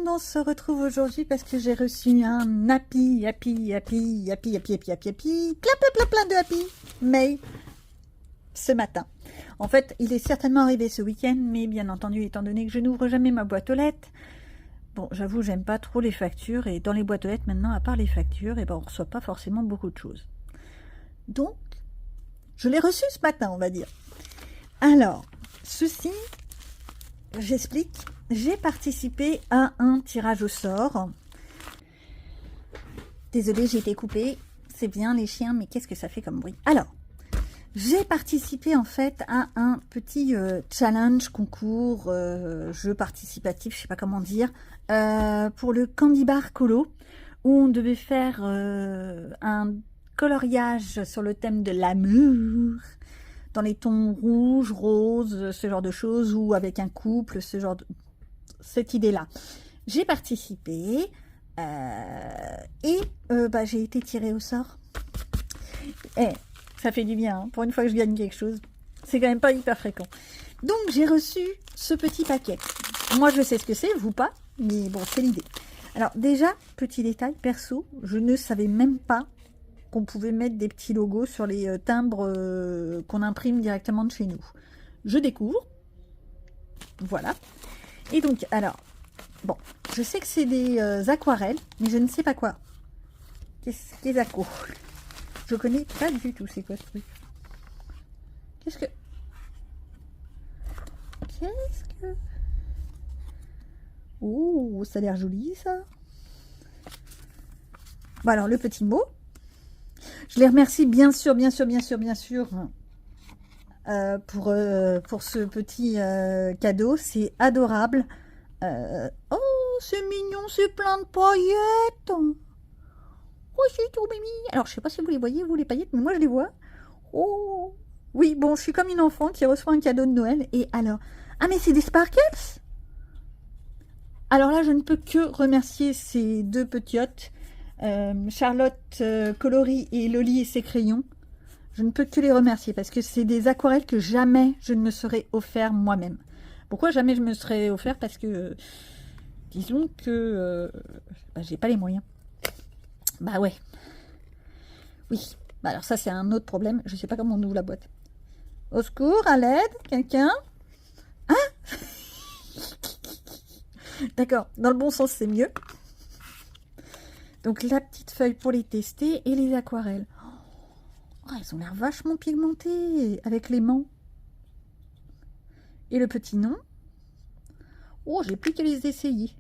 on se retrouve aujourd'hui parce que j'ai reçu un happy, plein de happy mail ce matin. En fait, il est certainement arrivé ce week-end, mais bien entendu, étant donné que je n'ouvre jamais ma boîte aux lettres, bon, j'avoue, j'aime pas trop les factures, et dans les boîtes aux lettres, maintenant, à part les factures, on reçoit pas forcément beaucoup de choses. Donc, je l'ai reçu ce matin, on va dire. Alors, ceci, j'explique. J'ai participé à un tirage au sort. Désolée, j'ai été coupée. C'est bien les chiens, mais qu'est-ce que ça fait comme bruit? Alors, j'ai participé en fait à un petit challenge, concours, jeu participatif, je sais pas comment dire, pour le Candy Bar Colo, où on devait faire un coloriage sur le thème de l'amour, dans les tons rouge, rose, ce genre de choses, ou avec un couple, ce genre de... cette idée-là. J'ai participé et j'ai été tirée au sort. Et ça fait du bien, hein, pour une fois que je gagne quelque chose. C'est quand même pas hyper fréquent. Donc j'ai reçu ce petit paquet. Moi je sais ce que c'est, vous pas, mais bon, c'est l'idée. Alors déjà, petit détail, perso, je ne savais même pas qu'on pouvait mettre des petits logos sur les timbres qu'on imprime directement de chez nous. Je découvre. Voilà. Et donc, alors, bon, je sais que c'est des aquarelles, mais je ne sais pas quoi. Qu'est-ce que les aquos? Je connais pas du tout, c'est quoi ce truc? Qu'est-ce que... Oh, ça a l'air joli, ça. Bon, alors, le petit mot. Je les remercie bien sûr, pour ce petit cadeau. C'est adorable. Oh, c'est mignon, c'est plein de paillettes. Oh, c'est tout mimi. Alors, je sais pas si vous les voyez, vous, les paillettes, mais moi, je les vois. Oh, oui, bon, je suis comme une enfant qui reçoit un cadeau de Noël. Et alors... Ah, mais c'est des sparkles? Alors là, je ne peux que remercier ces deux petiotes. Charlotte Coloris et Loli et ses crayons. Je ne peux que les remercier parce que c'est des aquarelles que jamais je ne me serais offert moi-même. Pourquoi jamais je me serais offert? Parce que disons que j'ai pas les moyens. Bah ouais. Oui. Bah alors ça c'est un autre problème. Je sais pas comment on ouvre la boîte. Au secours, à l'aide, quelqu'un? Hein? D'accord, dans le bon sens c'est mieux. Donc la petite feuille pour les tester et les aquarelles. Oh, elles ont l'air vachement pigmentées avec l'aimant. Et le petit nom. Oh, j'ai plus qu'à les essayer.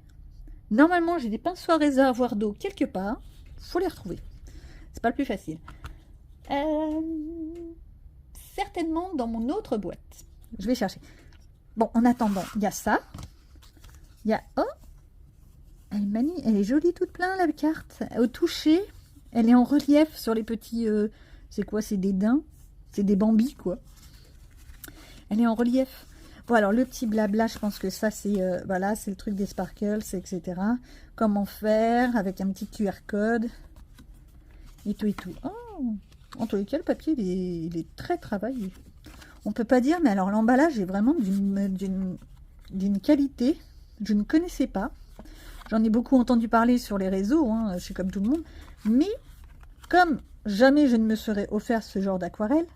Normalement, j'ai des pinceaux à réservoir d'eau quelque part. Faut les retrouver. C'est pas le plus facile. Certainement dans mon autre boîte. Je vais chercher. Bon, en attendant, il y a ça. Il y a... Oh, elle est jolie toute plein la carte. Au toucher, elle est en relief sur les petits... c'est quoi? C'est des daims? C'est des bambis quoi. Elle est en relief. Bon alors le petit blabla, je pense que ça c'est... voilà, c'est le truc des sparkles, etc. Comment faire avec un petit QR code. Et tout et tout. Oh, en tous les cas, le papier il est très travaillé. On peut pas dire, mais alors l'emballage est vraiment d'une qualité. Je ne connaissais pas. J'en ai beaucoup entendu parler sur les réseaux, hein, je suis comme tout le monde. Mais comme jamais je ne me serais offert ce genre d'aquarelle,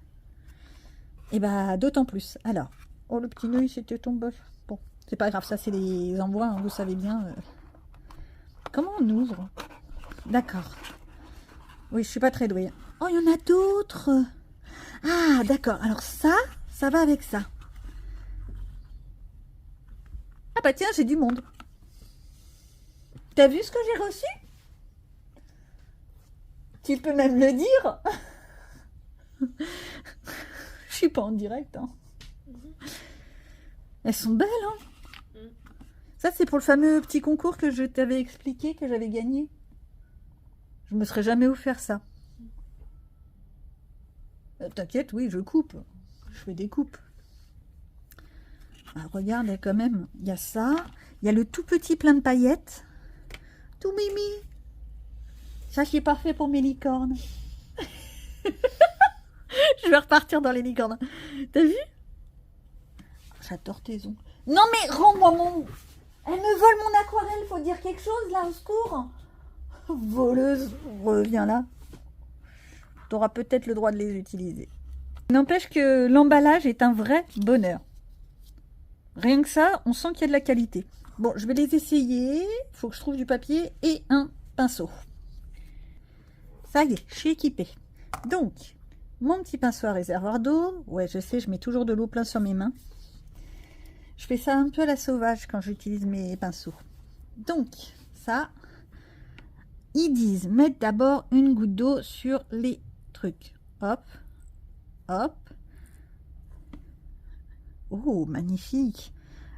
et bah d'autant plus. Alors, oh le petit nœud, c'était tombé. Bon, c'est pas grave, ça c'est les envois, hein, vous savez bien. Comment on ouvre? D'accord. Oui, je suis pas très douée. Oh, il y en a d'autres. Ah, d'accord. Alors ça va avec ça. Ah bah tiens, j'ai du monde. T'as vu ce que j'ai reçu? Tu peux même le dire. Je suis pas en direct. Hein. Elles sont belles. Hein. Ça, c'est pour le fameux petit concours que je t'avais expliqué, que j'avais gagné. Je me serais jamais offert ça. T'inquiète, oui, je coupe. Je fais des coupes. Ah, regarde, quand même, il y a ça. Il y a le tout petit plein de paillettes. Tout mimi. Ça, c'est parfait pour mes licornes. Je vais repartir dans les licornes. T'as vu? J'adore tes ongles. Non, mais rends-moi mon... Elle me vole mon aquarelle, faut dire quelque chose là, au secours. Voleuse, reviens là. Tu auras peut-être le droit de les utiliser. N'empêche que l'emballage est un vrai bonheur. Rien que ça, on sent qu'il y a de la qualité. Bon, je vais les essayer. Il faut que je trouve du papier et un pinceau. Ça y est, je suis équipée. Donc, mon petit pinceau à réservoir d'eau. Ouais, je sais, je mets toujours de l'eau plein sur mes mains. Je fais ça un peu à la sauvage quand j'utilise mes pinceaux. Donc, ça, ils disent mettre d'abord une goutte d'eau sur les trucs. Hop, hop. Oh, magnifique.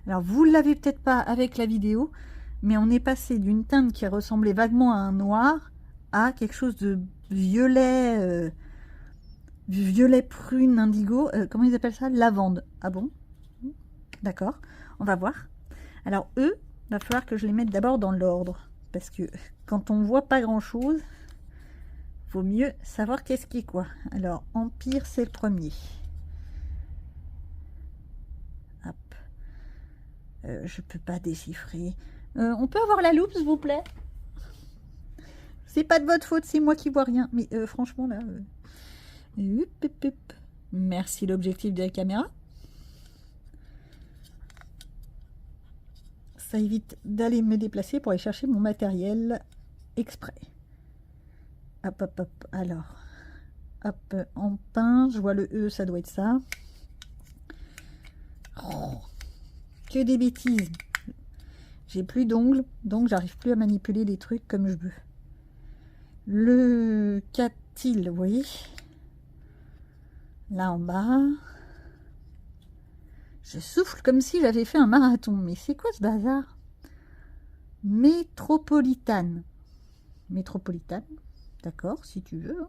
Alors, vous ne l'avez peut-être pas avec la vidéo, mais on est passé d'une teinte qui ressemblait vaguement à un noir à quelque chose de violet, violet prune indigo. Comment ils appellent ça? Lavande. Ah bon? D'accord, on va voir. Alors, eux, il va falloir que je les mette d'abord dans l'ordre, parce que quand on voit pas grand-chose, vaut mieux savoir qu'est-ce qui est quoi. Alors, Empire, c'est le premier. Hop. Je peux pas déchiffrer. On peut avoir la loupe, s'il vous plaît? C'est pas de votre faute, c'est moi qui vois rien. Mais franchement, là... Merci l'objectif de la caméra. Ça évite d'aller me déplacer pour aller chercher mon matériel exprès. Hop, hop, hop. Alors, hop, en pain, je vois le E, ça doit être ça. Oh, que des bêtises. J'ai plus d'ongles, donc j'arrive plus à manipuler les trucs comme je veux. Le qu'a-t-il, vous voyez? Là en bas. Je souffle comme si j'avais fait un marathon. Mais c'est quoi ce bazar? Métropolitane. Métropolitane. D'accord, si tu veux.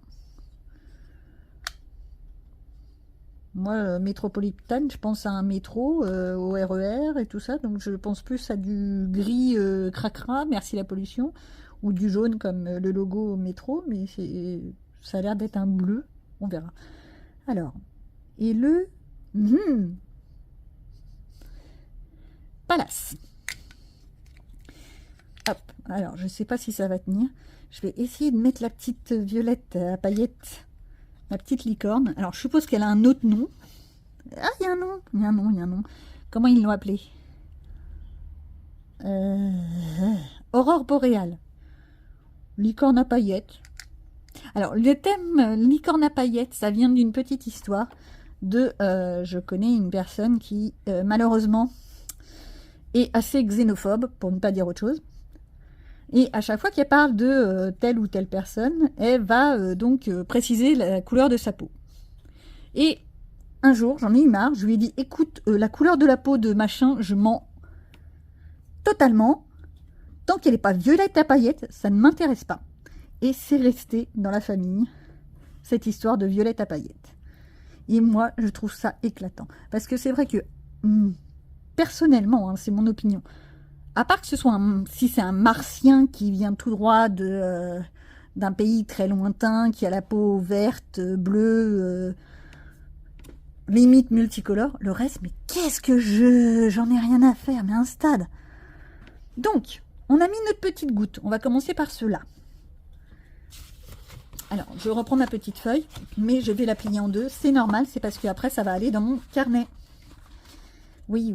Moi, métropolitane, je pense à un métro, au RER et tout ça. Donc je pense plus à du gris cracra, merci la pollution. Ou du jaune comme le logo métro. Mais ça a l'air d'être un bleu. On verra. Alors, et le... Palace. Hop, alors je sais pas si ça va tenir. Je vais essayer de mettre la petite violette à paillettes, la petite licorne. Alors je suppose qu'elle a un autre nom. Ah, il y a un nom, il y a un nom, il y a un nom. Comment ils l'ont appelé? Aurore boréale. Licorne à paillettes. Alors le thème licorne à paillettes, ça vient d'une petite histoire de... je connais une personne qui malheureusement... est assez xénophobe, pour ne pas dire autre chose. Et à chaque fois qu'elle parle de telle ou telle personne, elle va donc préciser la couleur de sa peau. Et un jour, j'en ai eu marre, je lui ai dit, écoute, la couleur de la peau de machin, je mens totalement. Tant qu'elle n'est pas violette à paillettes, ça ne m'intéresse pas. Et c'est resté dans la famille, cette histoire de violette à paillettes. Et moi, je trouve ça éclatant. Parce que c'est vrai que... personnellement, hein, c'est mon opinion. À part que ce soit si c'est un martien qui vient tout droit d'un pays très lointain, qui a la peau verte, bleue, limite multicolore, le reste, mais qu'est-ce que j'en ai rien à faire, mais un stade. Donc, on a mis notre petite goutte. On va commencer par cela. Alors, je reprends ma petite feuille, mais je vais la plier en deux. C'est normal, c'est parce qu'après, ça va aller dans mon carnet. Oui,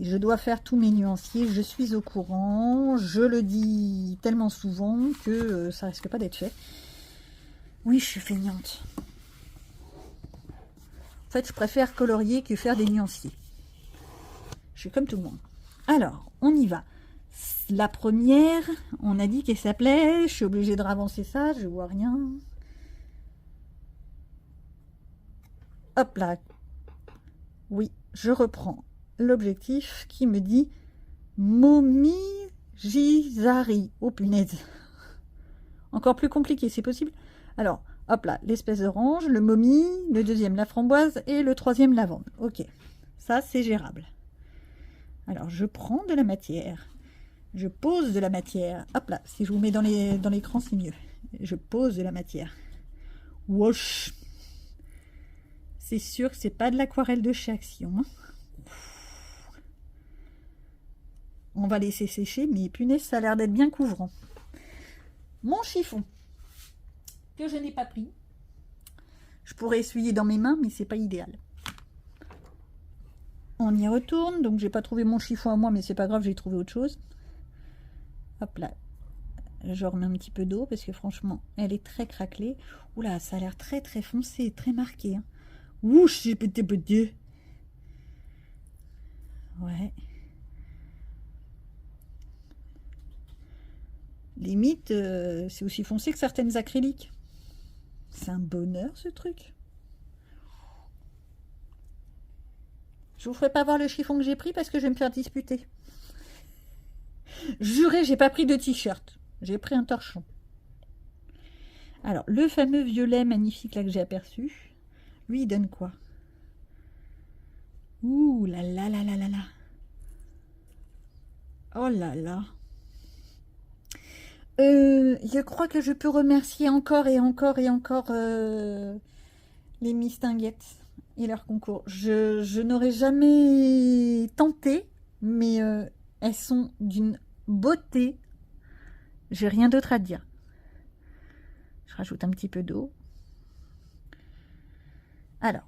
je dois faire tous mes nuanciers, je suis au courant, je le dis tellement souvent que ça risque pas d'être fait. Oui, je suis feignante. En fait, je préfère colorier que faire des nuanciers. Je suis comme tout le monde. Alors, on y va. La première, on a dit qu'elle s'appelait, je suis obligée de ravancer ça, je vois rien. Hop là. Oui, je reprends l'objectif qui me dit Momijizari. Oh punaise. Encore plus compliqué, c'est possible? Alors, hop là, l'espèce orange, le momie, le deuxième la framboise et le troisième lavande. Ok, ça c'est gérable. Alors, je prends de la matière. Je pose de la matière. Hop là, si je vous mets dans l'écran, c'est mieux. Je pose de la matière. Wash. C'est sûr que c'est pas de l'aquarelle de chez Action. On va laisser sécher, mais punaise, ça a l'air d'être bien couvrant. Mon chiffon, que je n'ai pas pris. Je pourrais essuyer dans mes mains, mais c'est pas idéal. On y retourne, donc j'ai pas trouvé mon chiffon à moi, mais c'est pas grave, j'ai trouvé autre chose. Hop là, je remets un petit peu d'eau, parce que franchement, elle est très craquelée. Oula, ça a l'air très très foncé, très marqué. Hein. Ouh, j'ai petit. Ouais. Limite, c'est aussi foncé que certaines acryliques. C'est un bonheur, ce truc. Je vous ferai pas voir le chiffon que j'ai pris parce que je vais me faire disputer. Juré, j'ai pas pris de t-shirt. J'ai pris un torchon. Alors, le fameux violet magnifique là que j'ai aperçu, lui, il donne quoi? Ouh là là là là là là. Oh là là. Je crois que je peux remercier encore et encore et encore les Mistinguettes et leur concours. Je n'aurais jamais tenté, mais elles sont d'une beauté. J'ai rien d'autre à dire. Je rajoute un petit peu d'eau. Alors,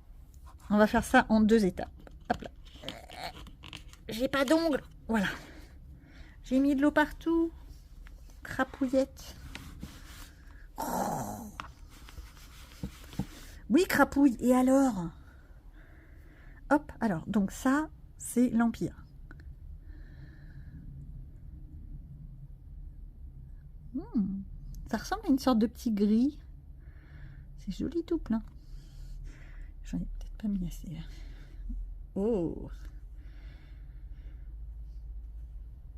on va faire ça en 2 étapes. Hop là. J'ai pas d'ongles. Voilà. J'ai mis de l'eau partout. Crapouillette. Oh. Oui, crapouille. Et alors? Hop, alors, donc ça, c'est l'Empire. Ça ressemble à une sorte de petit gris. C'est joli tout plein. J'en ai peut-être pas mis assez. Là. Oh!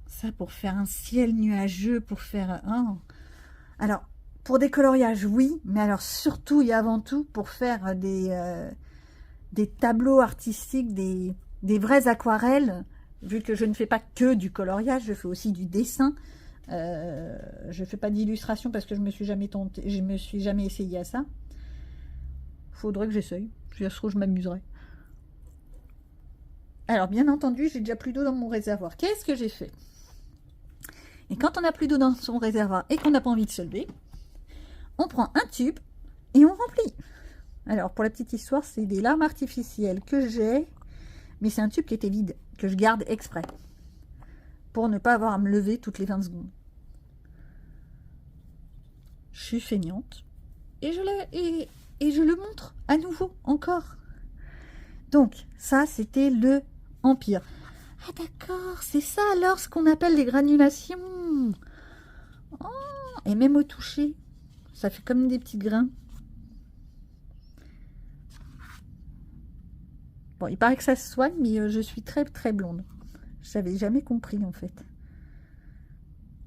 Ça pour faire un ciel nuageux, pour faire... Oh. Alors, pour des coloriages, oui, mais alors surtout et avant tout pour faire des tableaux artistiques, des vraies aquarelles, vu que je ne fais pas que du coloriage, je fais aussi du dessin. Je fais pas d'illustration parce que je me suis jamais essayé à ça. Faudrait que j'essaye. Si ça se trouve, je m'amuserai. Alors, bien entendu, j'ai déjà plus d'eau dans mon réservoir. Qu'est-ce que j'ai fait? Et quand on n'a plus d'eau dans son réservoir et qu'on n'a pas envie de se lever, on prend un tube et on remplit. Alors, pour la petite histoire, c'est des larmes artificielles que j'ai, mais c'est un tube qui était vide, que je garde exprès, pour ne pas avoir à me lever toutes les 20 secondes. Je suis feignante, et je le montre à nouveau, encore. Donc, ça, c'était le Empire. Ah d'accord, c'est ça alors ce qu'on appelle les granulations. Oh, et même au toucher, ça fait comme des petits grains. Bon, il paraît que ça se soigne, mais je suis très très blonde. Je n'avais jamais compris en fait.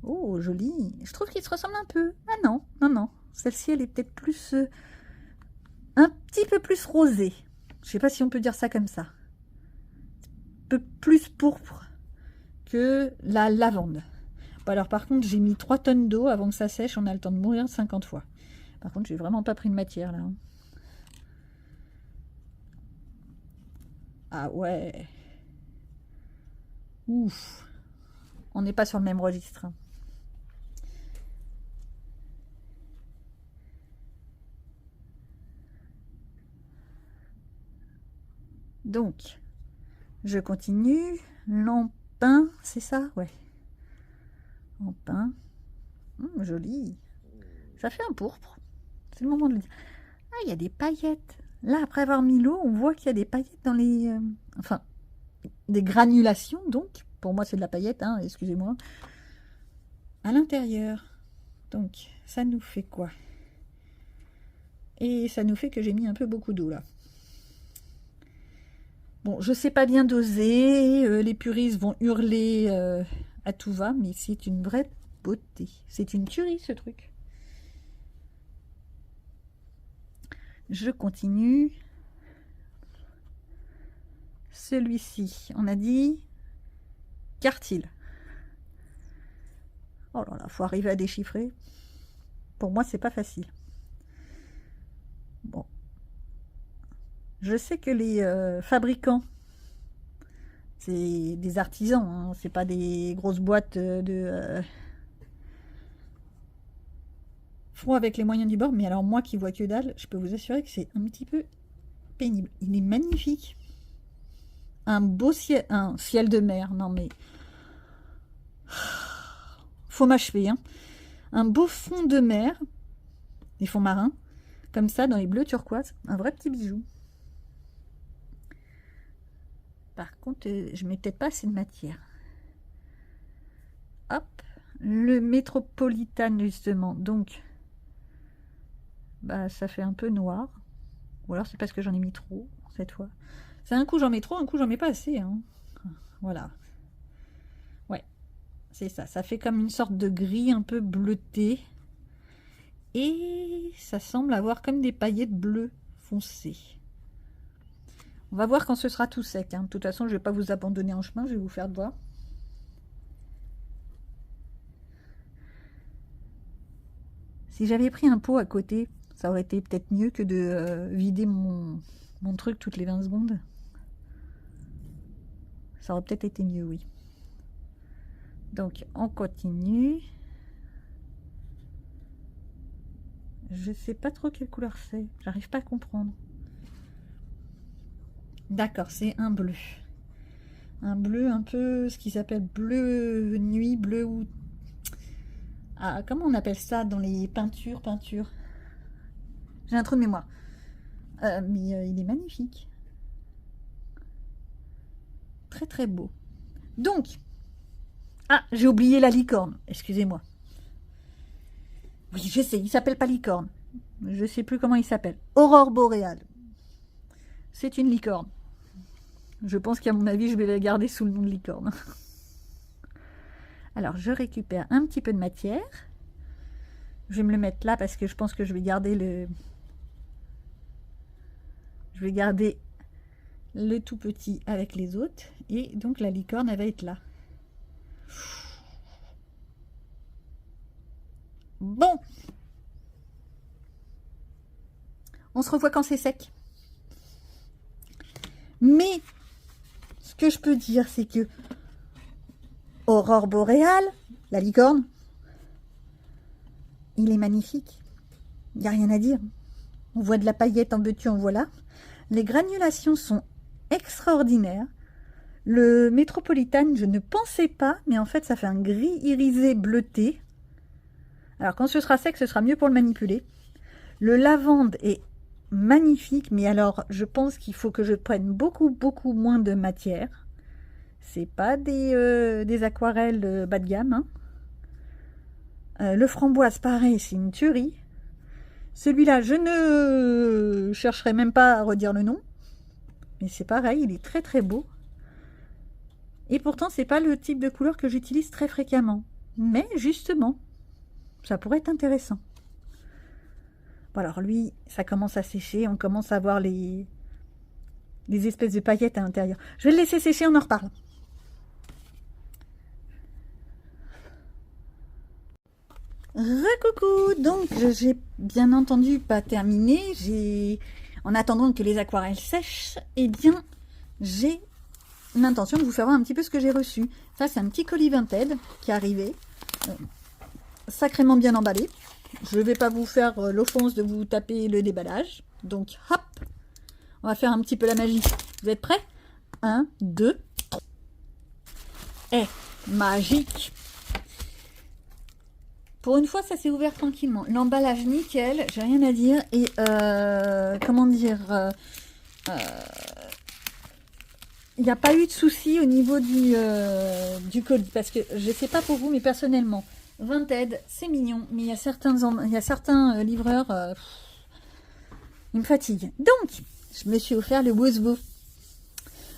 Oh, joli. Je trouve qu'ils se ressemblent un peu. Ah non, non, non. Celle-ci, elle est peut-être plus... un petit peu plus rosée. Je sais pas si on peut dire ça comme ça. Un peu plus pourpre que la lavande. Bon, alors par contre, j'ai mis 3 tonnes d'eau avant que ça sèche. On a le temps de mourir 50 fois. Par contre, j'ai vraiment pas pris de matière là. Ah ouais. Ouf. On n'est pas sur le même registre. Donc, je continue. L'empin, c'est ça? Ouais. Empin. Joli. Ça fait un pourpre. C'est le moment de le dire. Ah, il y a des paillettes. Là, après avoir mis l'eau, on voit qu'il y a des paillettes dans les... enfin, des granulations, donc. Pour moi, c'est de la paillette, hein, excusez-moi. À l'intérieur. Donc, ça nous fait quoi? Et ça nous fait que j'ai mis un peu beaucoup d'eau, là. Bon, je sais pas bien doser. Les puristes vont hurler à tout va, mais c'est une vraie beauté. C'est une tuerie, ce truc. Je continue. Celui-ci, on a dit quartile. Oh là là, faut arriver à déchiffrer. Pour moi, c'est pas facile. Bon. Je sais que les fabricants C'est des artisans, hein, c'est pas des grosses boîtes font avec les moyens du bord. Mais alors moi qui vois que dalle, je peux vous assurer que c'est un petit peu pénible. Il est magnifique. Un beau ciel, un ciel de mer. Non mais faut m'achever, hein. Un beau fond de mer, des fonds marins, comme ça dans les bleus turquoise, un vrai petit bijou. Par contre, je mets peut-être pas assez de matière. Hop, le métropolitane justement, donc bah ça fait un peu noir. Ou alors c'est parce que j'en ai mis trop cette fois. C'est un coup j'en mets trop, un coup j'en mets pas assez, hein. Voilà. Ouais, c'est ça. Ça fait comme une sorte de gris un peu bleuté. Et ça semble avoir comme des paillettes bleues foncées. On va voir quand ce sera tout sec, hein. De toute façon, je ne vais pas vous abandonner en chemin, je vais vous faire voir. Si j'avais pris un pot à côté, ça aurait été peut-être mieux que de vider mon truc toutes les 20 secondes. Ça aurait peut-être été mieux, oui. Donc, on continue. Je sais pas trop quelle couleur c'est. J'arrive pas à comprendre. D'accord, c'est un bleu. Un bleu un peu, ce qu'ils appellent bleu nuit, bleu ou... Ah, comment on appelle ça dans les peintures, J'ai un trou de mémoire. Mais il est magnifique. Très très beau. Donc, ah, j'ai oublié la licorne. Excusez-moi. Oui, je sais, il s'appelle pas licorne. Je sais plus comment il s'appelle. Aurore boréale. C'est une licorne. Je pense qu'à mon avis, je vais la garder sous le nom de licorne. Alors, je récupère un petit peu de matière. Je vais me le mettre là parce que je pense que je vais garder le... Je vais garder le tout petit avec les autres. Et donc, la licorne, elle va être là. Bon. On se revoit quand c'est sec. Mais, ce que je peux dire, c'est que Aurore boréale, la licorne, il est magnifique. Il n'y a rien à dire. On voit de la paillette en veux-tu, en voilà. Les granulations sont extraordinaires. Le métropolitane, je ne pensais pas, mais en fait, ça fait un gris irisé bleuté. Alors, quand ce sera sec, ce sera mieux pour le manipuler. Le lavande est magnifique, mais alors, je pense qu'il faut que je prenne beaucoup moins de matière. C'est pas des aquarelles bas de gamme, hein. Le framboise, pareil, c'est une tuerie. Celui-là, je ne chercherai même pas à redire le nom. Mais c'est pareil, il est très très beau. Et pourtant, c'est pas le type de couleur que j'utilise très fréquemment. Mais justement, ça pourrait être intéressant. Bon, alors lui, ça commence à sécher. On commence à voir les espèces de paillettes à l'intérieur. Je vais le laisser sécher, on en reparle. Recoucou, donc j'ai bien entendu pas terminé, en attendant que les aquarelles sèchent, eh bien j'ai l'intention de vous faire voir un petit peu ce que j'ai reçu. Ça c'est un petit colis Vinted qui est arrivé, sacrément bien emballé. Je ne vais pas vous faire l'offense de vous taper le déballage, donc hop, on va faire un petit peu la magie. Vous êtes prêts? 1, 2, 3. Eh, magique! Pour une fois, ça s'est ouvert tranquillement. L'emballage nickel, j'ai rien à dire. Et comment dire, il n'y a pas eu de souci au niveau du colis. Parce que je ne sais pas pour vous, mais personnellement, Vinted, c'est mignon. Mais il y a certains livreurs, ils me fatiguent. Donc, je me suis offert le Woozboo.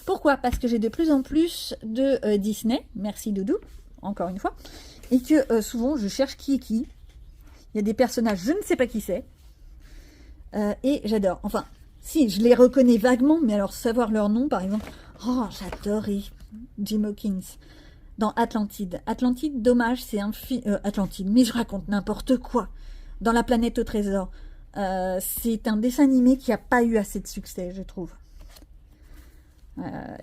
Pourquoi? Parce que j'ai de plus en plus de Disney. Merci Doudou, encore une fois. Et que souvent, je cherche qui est qui. Il y a des personnages, je ne sais pas qui c'est. Et j'adore. Enfin, si, je les reconnais vaguement, mais alors savoir leur nom, par exemple. Oh, j'adorais Jim Hawkins dans Atlantide. Atlantide, dommage, c'est un film... Atlantide, mais je raconte n'importe quoi. Dans La planète au trésor. C'est un dessin animé qui n'a pas eu assez de succès, je trouve.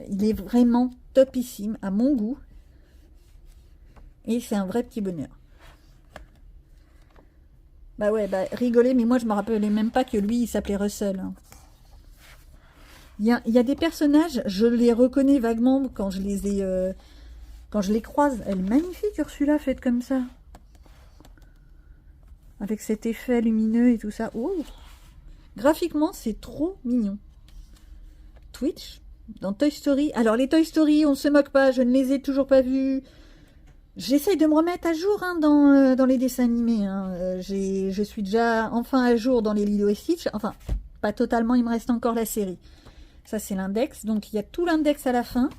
Il est vraiment topissime, à mon goût. Et c'est un vrai petit bonheur. Bah ouais, bah rigoler, mais moi je me rappelais même pas que lui, il s'appelait Russell. Hein. Il y a des personnages, je les reconnais vaguement quand je les croise. Elle est magnifique, Ursula, faite comme ça. Avec cet effet lumineux et tout ça. Oh, graphiquement, c'est trop mignon. Twitch, dans Toy Story. Alors, les Toy Story, on ne se moque pas, je ne les ai toujours pas vus. J'essaye de me remettre à jour hein, dans les dessins animés. Hein. Je suis déjà enfin à jour dans les Lilo et Stitch. Enfin, pas totalement, il me reste encore la série. Ça, c'est l'index. Donc, il y a tout l'index à la fin.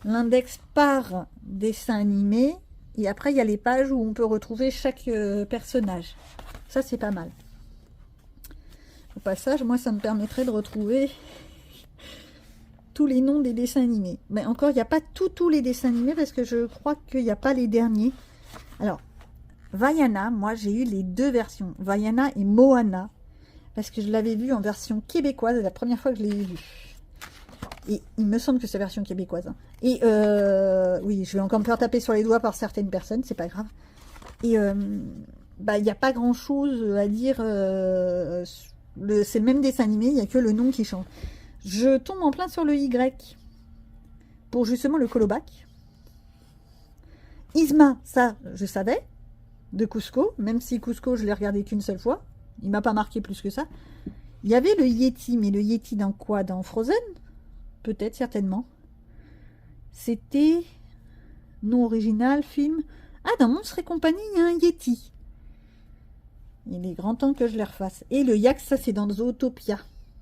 L'index par dessin animé. Et après, il y a les pages où on peut retrouver chaque personnage. Ça, c'est pas mal. Au passage, moi, ça me permettrait de retrouver tous les noms des dessins animés. Mais encore, il n'y a pas tous les dessins animés parce que je crois qu'il n'y a pas les derniers. Alors, Vaiana, moi, j'ai eu les deux versions. Vaiana et Moana. Parce que je l'avais vu en version québécoise, la première fois que je l'ai vu. Et il me semble que c'est la version québécoise. Hein. Et oui, je vais encore me faire taper sur les doigts par certaines personnes, c'est pas grave. Et bah, il n'y a pas grand chose à dire. C'est le même dessin animé, il n'y a que le nom qui change. Je tombe en plein sur le Y pour justement le Colobac. Yzma, ça, je savais, de Cusco, même si Cusco, je l'ai regardé qu'une seule fois. Il m'a pas marqué plus que ça. Il y avait le Yeti, mais le Yeti dans quoi? Dans Frozen? Peut-être, certainement. C'était non original, film. Ah, dans Monstres et compagnie, il y a un Yeti. Il est grand temps que je les refasse. Et le Yak, ça c'est dans Zootopia.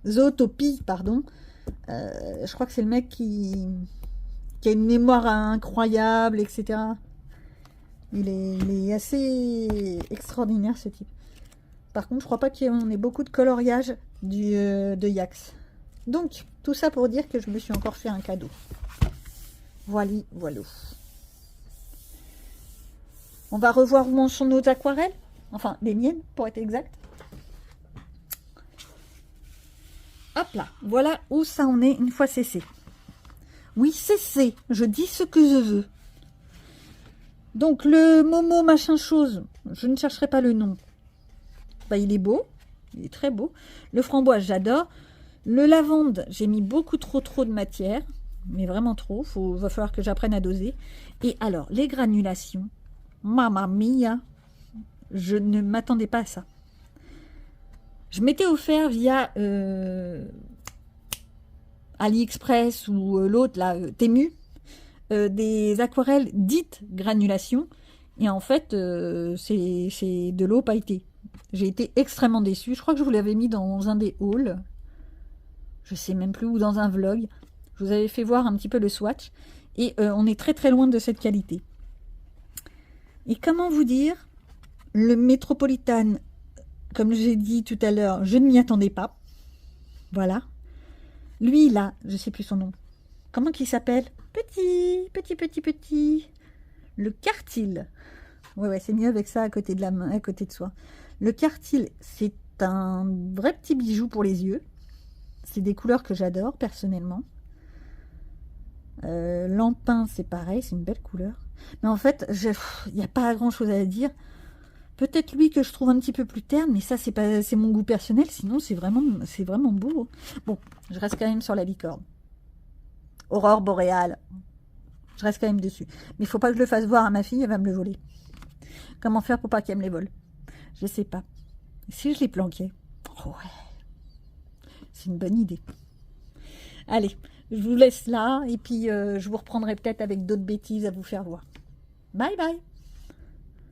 Zootopie, pardon. Je crois que c'est le mec qui a une mémoire incroyable, etc. Il est assez extraordinaire, ce type. Par contre, je crois pas qu'on ait beaucoup de coloriage de Yax. Donc, tout ça pour dire que je me suis encore fait un cadeau. Voilà. On va revoir où en sont nos aquarelles. Enfin, les miennes, pour être exact. Hop là, voilà où ça en est une fois cessé. Oui, cessé, je dis ce que je veux. Donc, le Momo machin chose, je ne chercherai pas le nom. Bah, il est beau, il est très beau. Le framboise, j'adore. Le lavande, j'ai mis beaucoup trop de matière, mais vraiment trop. Va falloir que j'apprenne à doser. Et alors, les granulations, mamma mia, je ne m'attendais pas à ça. Je m'étais offert via AliExpress ou l'autre, là, Temu, des aquarelles dites granulation. Et en fait, c'est de l'eau pailletée. J'ai été extrêmement déçue. Je crois que je vous l'avais mis dans un des hauls. Je sais même plus où, dans un vlog. Je vous avais fait voir un petit peu le swatch. Et on est très loin de cette qualité. Et comment vous dire, le Metropolitan, comme j'ai dit tout à l'heure, je ne m'y attendais pas. Voilà. Lui, là, je sais plus son nom. Comment qu'il s'appelle? Petit. Le Quartil. Ouais, c'est mieux avec ça à côté de la main, à côté de soi. Le Quartil, c'est un vrai petit bijou pour les yeux. C'est des couleurs que j'adore personnellement. Lampin, c'est pareil, c'est une belle couleur. Mais en fait, il n'y a pas grand chose à dire. Peut-être lui que je trouve un petit peu plus terne, mais ça, c'est mon goût personnel. Sinon, c'est vraiment beau. Bon, je reste quand même sur la licorne. Aurore boréale. Je reste quand même dessus. Mais il faut pas que je le fasse voir à ma fille, elle va me le voler. Comment faire pour pas qu'elle me les vole? Je sais pas. Si je les planquais. Oh ouais. C'est une bonne idée. Allez, je vous laisse là et puis je vous reprendrai peut-être avec d'autres bêtises à vous faire voir. Bye bye.